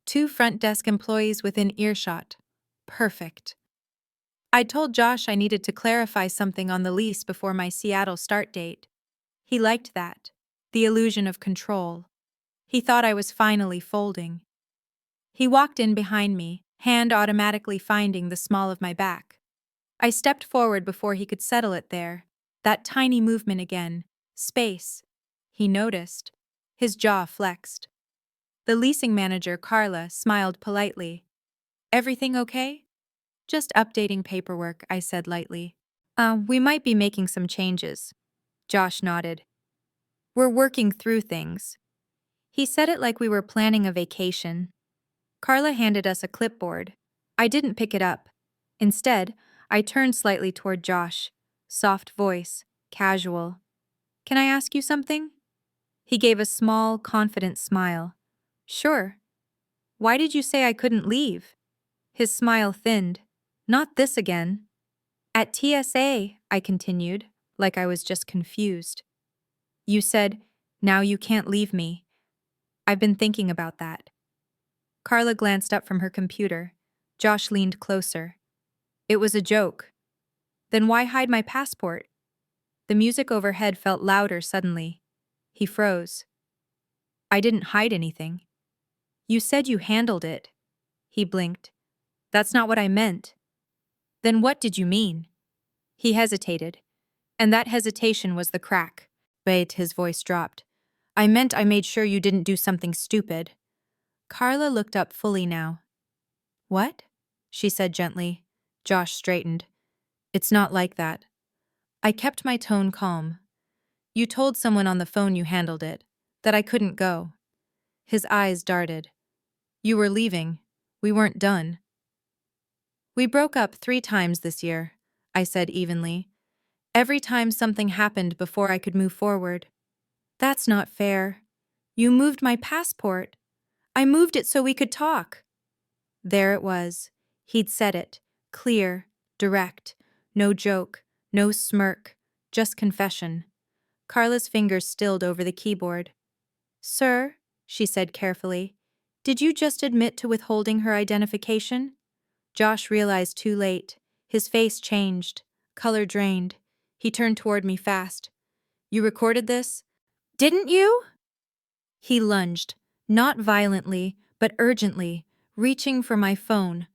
2 front desk employees within earshot. Perfect. I told Josh I needed to clarify something on the lease before my Seattle start date. He liked that. The illusion of control. He thought I was finally folding. He walked in behind me, hand automatically finding the small of my back. I stepped forward before he could settle it there. That tiny movement again. Space. He noticed. His jaw flexed. The leasing manager, Carla, smiled politely. "Everything okay?" "Just updating paperwork," I said lightly. We might be making some changes." Josh nodded. "We're working through things." He said it like we were planning a vacation. Carla handed us a clipboard. I didn't pick it up. Instead, I turned slightly toward Josh. Soft voice, casual. "Can I ask you something?" He gave a small, confident smile. "Sure." "Why did you say I couldn't leave?" His smile thinned. Not this again. At TSA, I continued, like I was just confused. You said, now you can't leave me. I've been thinking about that. Carla glanced up from her computer. Josh leaned closer. It was a joke. Then why hide my passport? The music overhead felt louder suddenly. He froze. I didn't hide anything. You said you handled it. He blinked. That's not what I meant. Then what did you mean? He hesitated, and that hesitation was the crack. Wait, his voice dropped. I meant I made sure you didn't do something stupid. Carla looked up fully now. What? She said gently. Josh straightened. It's not like that. I kept my tone calm. You told someone on the phone you handled it, that I couldn't go. His eyes darted. You were leaving. We weren't done. We broke up 3 times this year, I said evenly. Every time something happened before I could move forward. That's not fair. You moved my passport. I moved it so we could talk. There it was. He'd said it. Clear, direct. No joke, no smirk, just confession. Carla's fingers stilled over the keyboard. Sir, she said carefully, did you just admit to withholding her identification? Josh realized too late. His face changed, color drained. He turned toward me fast. You recorded this? Didn't you? He lunged, not violently, but urgently, reaching for my phone.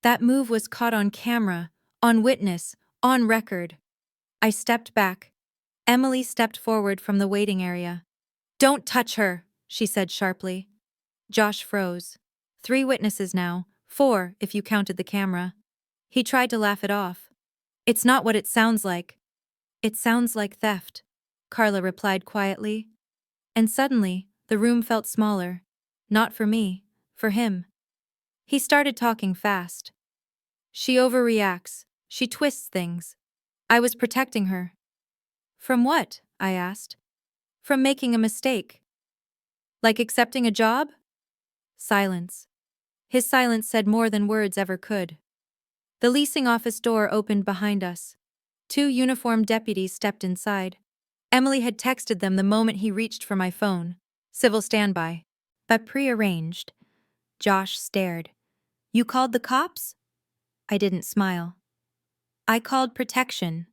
That move was caught on camera, on witness, on record. I stepped back. Emily stepped forward from the waiting area. Don't touch her, she said sharply. Josh froze. 3 witnesses now, 4 if you counted the camera. He tried to laugh it off. It's not what it sounds like. It sounds like theft, Carla replied quietly. And suddenly, the room felt smaller. Not for me, for him. He started talking fast. She overreacts. She twists things. I was protecting her. From what? I asked. From making a mistake. Like accepting a job? Silence. His silence said more than words ever could. The leasing office door opened behind us. 2 uniformed deputies stepped inside. Emily had texted them the moment he reached for my phone. Civil standby. But prearranged. Josh stared. You called the cops? I didn't smile. I called protection.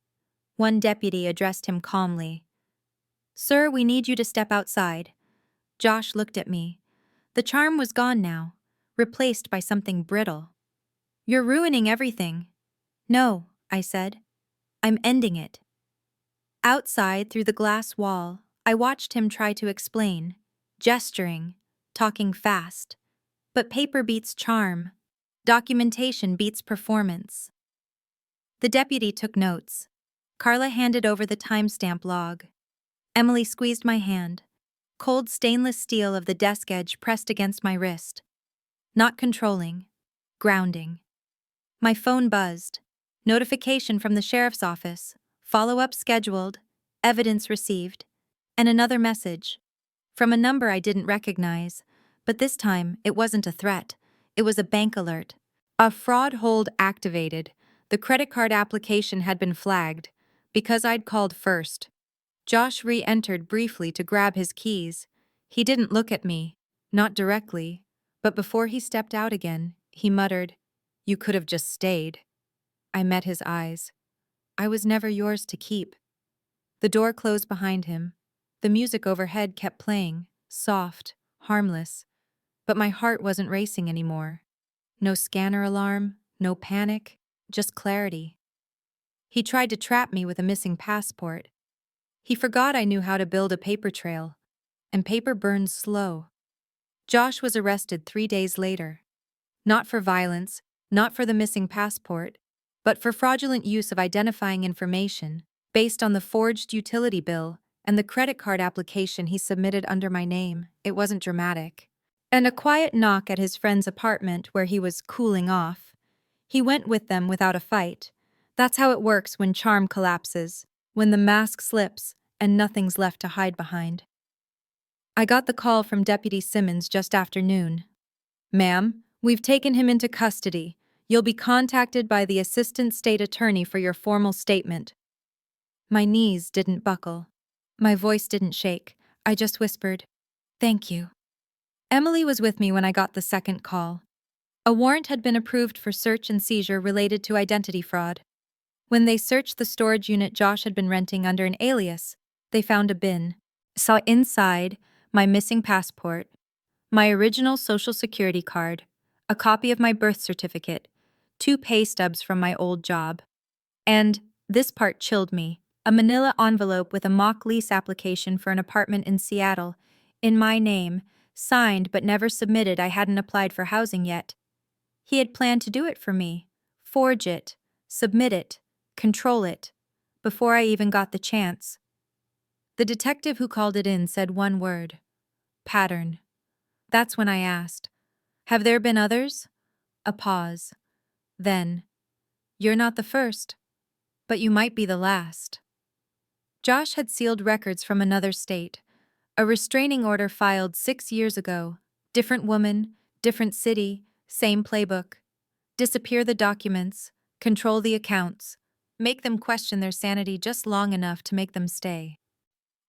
One deputy addressed him calmly. Sir, we need you to step outside. Josh looked at me. The charm was gone now, replaced by something brittle. You're ruining everything. No, I said. I'm ending it. Outside, through the glass wall, I watched him try to explain, gesturing, talking fast. But paper beats charm. Documentation beats performance. The deputy took notes. Carla handed over the timestamp log. Emily squeezed my hand. Cold stainless steel of the desk edge pressed against my wrist. Not controlling. Grounding. My phone buzzed. Notification from the sheriff's office. Follow-up scheduled. Evidence received. And another message. From a number I didn't recognize. But this time, it wasn't a threat. It was a bank alert. A fraud hold activated. The credit card application had been flagged. Because I'd called first. Josh re-entered briefly to grab his keys. He didn't look at me. Not directly. But before he stepped out again, he muttered, You could have just stayed. I met his eyes. I was never yours to keep. The door closed behind him. The music overhead kept playing, soft, harmless. But my heart wasn't racing anymore. No scanner alarm, no panic, just clarity. He tried to trap me with a missing passport. He forgot I knew how to build a paper trail. And paper burns slow. Josh was arrested 3 days later. Not for violence, not for the missing passport, but for fraudulent use of identifying information based on the forged utility bill and the credit card application he submitted under my name. It wasn't dramatic. And a quiet knock at his friend's apartment where he was cooling off. He went with them without a fight. That's how it works when charm collapses, when the mask slips and nothing's left to hide behind. I got the call from Deputy Simmons just after noon. Ma'am, We've taken him into custody. You'll be contacted by the assistant state attorney for your formal statement. My knees didn't buckle. My voice didn't shake. I just whispered, "Thank you." Emily was with me when I got the second call. A warrant had been approved for search and seizure related to identity fraud. When they searched the storage unit Josh had been renting under an alias, they found a bin. Saw inside my missing passport, my original social security card, a copy of my birth certificate, 2 pay stubs from my old job. And, this part chilled me, a manila envelope with a mock lease application for an apartment in Seattle, in my name, signed but never submitted. I hadn't applied for housing yet. He had planned to do it for me, forge it, submit it, control it, before I even got the chance. The detective who called it in said one word: pattern. That's when I asked, "Have there been others?" A pause. Then, "You're not the first, but you might be the last." Josh had sealed records from another state, a restraining order filed 6 years ago. Different woman, different city, same playbook. Disappear the documents, control the accounts, make them question their sanity just long enough to make them stay.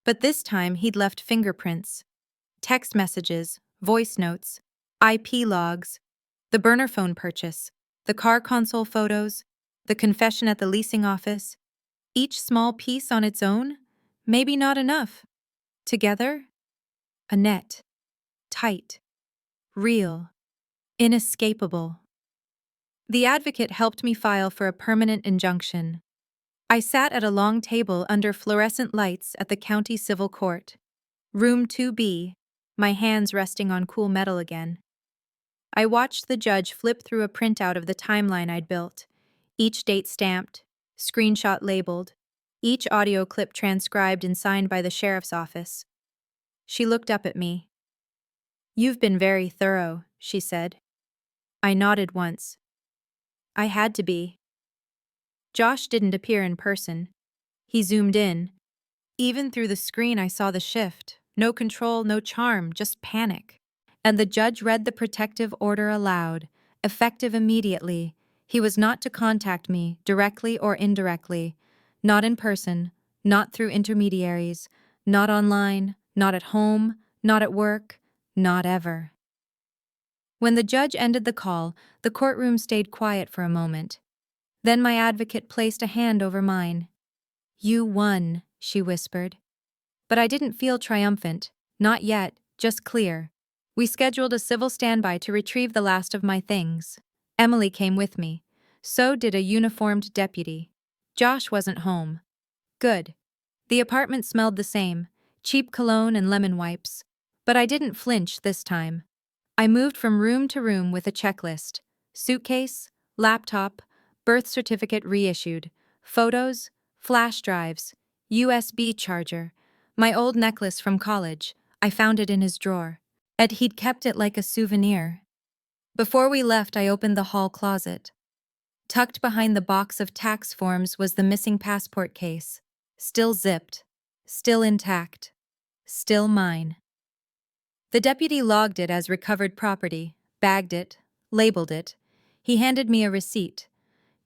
But this time he'd left fingerprints, text messages, voice notes, IP logs, the burner phone purchase, the car console photos, the confession at the leasing office. Each small piece on its own, maybe not enough. Together, a net. Tight. Real. Inescapable. The advocate helped me file for a permanent injunction. I sat at a long table under fluorescent lights at the county civil court. Room 2B, my hands resting on cool metal again. I watched the judge flip through a printout of the timeline I'd built, each date stamped, screenshot labeled, each audio clip transcribed and signed by the sheriff's office. She looked up at me. "You've been very thorough," she said. I nodded once. I had to be. Josh didn't appear in person. He zoomed in. Even through the screen I saw the shift. No control, no charm, just panic. And the judge read the protective order aloud, effective immediately. He was not to contact me, directly or indirectly. Not in person, not through intermediaries, not online, not at home, not at work, not ever. When the judge ended the call, the courtroom stayed quiet for a moment. Then my advocate placed a hand over mine. "You won," she whispered. But I didn't feel triumphant, not yet, just clear. We scheduled a civil standby to retrieve the last of my things. Emily came with me. So did a uniformed deputy. Josh wasn't home. Good. The apartment smelled the same, cheap cologne and lemon wipes. But I didn't flinch this time. I moved from room to room with a checklist. Suitcase, laptop, birth certificate reissued, photos, flash drives, USB charger, my old necklace from college. I found it in his drawer. He'd kept it like a souvenir. Before we left, I opened the hall closet. Tucked behind the box of tax forms was the missing passport case. Still zipped. Still intact. Still mine. The deputy logged it as recovered property, bagged it, labeled it. He handed me a receipt.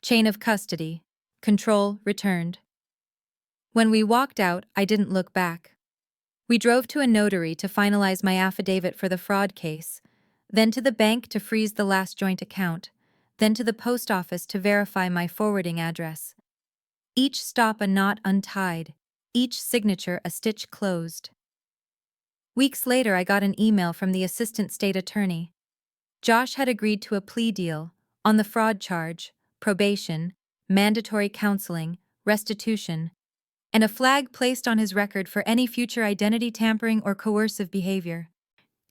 Chain of custody. Control returned. When we walked out, I didn't look back. We drove to a notary to finalize my affidavit for the fraud case, then to the bank to freeze the last joint account, then to the post office to verify my forwarding address. Each stop a knot untied, each signature a stitch closed. Weeks later, I got an email from the assistant state attorney. Josh had agreed to a plea deal on the fraud charge, probation, mandatory counseling, restitution, and a flag placed on his record for any future identity tampering or coercive behavior.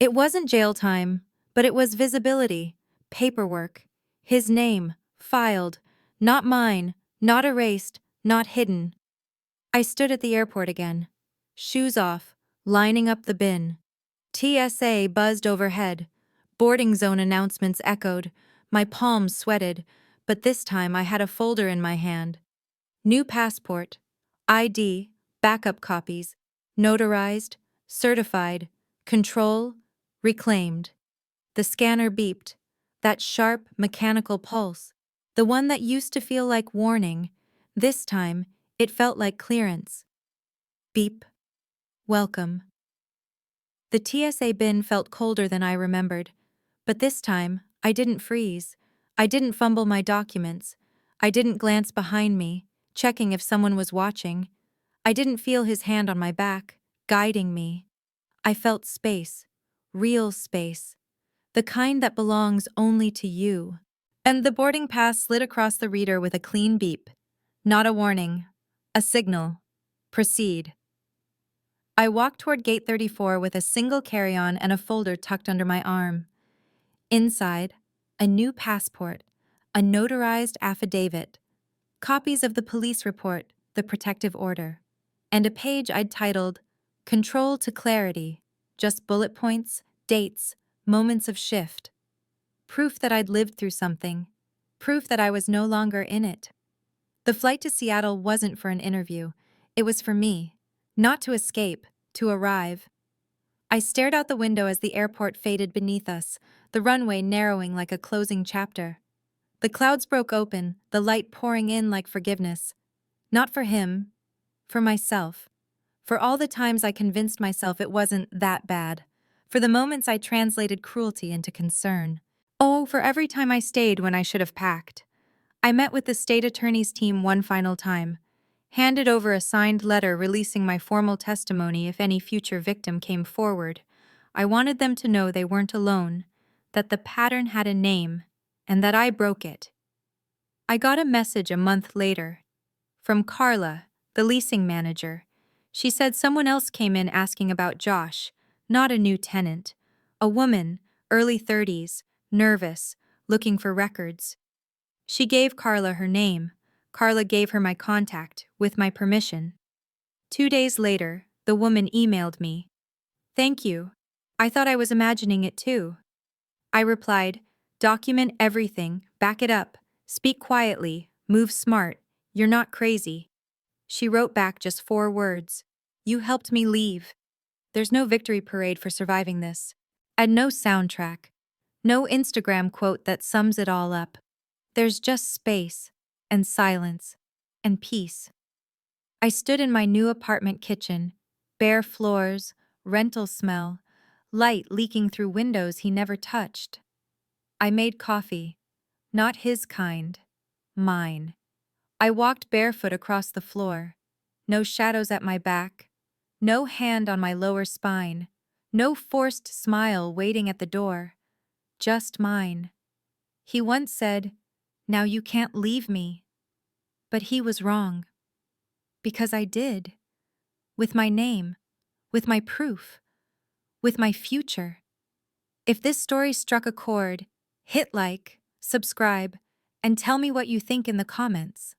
It wasn't jail time, but it was visibility, paperwork, his name, filed, not mine, not erased, not hidden. I stood at the airport again, shoes off, lining up the bin. TSA buzzed overhead. Boarding zone announcements echoed. My palms sweated, but this time I had a folder in my hand. New passport, ID, backup copies, notarized, certified, control, reclaimed. The scanner beeped. That sharp, mechanical pulse. The one that used to feel like warning. This time, it felt like clearance. Beep. Welcome. The TSA bin felt colder than I remembered. But this time, I didn't freeze. I didn't fumble my documents. I didn't glance behind me, checking if someone was watching. I didn't feel his hand on my back, guiding me. I felt space. Real space. The kind that belongs only to you. And the boarding pass slid across the reader with a clean beep. Not a warning. A signal. Proceed. I walked toward gate 34 with a single carry-on and a folder tucked under my arm. Inside, a new passport, a notarized affidavit, copies of the police report, the protective order, and a page I'd titled, Control to Clarity, just bullet points, dates, moments of shift. Proof that I'd lived through something. Proof that I was no longer in it. The flight to Seattle wasn't for an interview. It was for me. Not to escape, to arrive. I stared out the window as the airport faded beneath us, the runway narrowing like a closing chapter. The clouds broke open, the light pouring in like forgiveness. Not for him, for myself. For all the times I convinced myself it wasn't that bad. For the moments I translated cruelty into concern. Oh, for every time I stayed when I should have packed. I met with the state attorney's team one final time, handed over a signed letter releasing my formal testimony if any future victim came forward. I wanted them to know they weren't alone, that the pattern had a name, and that I broke it. I got a message a month later from Carla, the leasing manager. She said someone else came in asking about Josh, not a new tenant. A woman, early 30s, nervous, looking for records. She gave Carla her name. Carla gave her my contact, with my permission. 2 days later, the woman emailed me. Thank you. I thought I was imagining it too. I replied, document everything, back it up, speak quietly, move smart, you're not crazy. She wrote back just 4 words. You helped me leave. There's no victory parade for surviving this. And no soundtrack. No Instagram quote that sums it all up. There's just space, and silence, and peace. I stood in my new apartment kitchen, bare floors, rental smell, light leaking through windows he never touched. I made coffee, not his kind, mine. I walked barefoot across the floor, no shadows at my back, no hand on my lower spine, no forced smile waiting at the door, just mine. He once said, now you can't leave me. But he was wrong. Because I did. With my name. With my proof. With my future. If this story struck a chord, hit like, subscribe, and tell me what you think in the comments.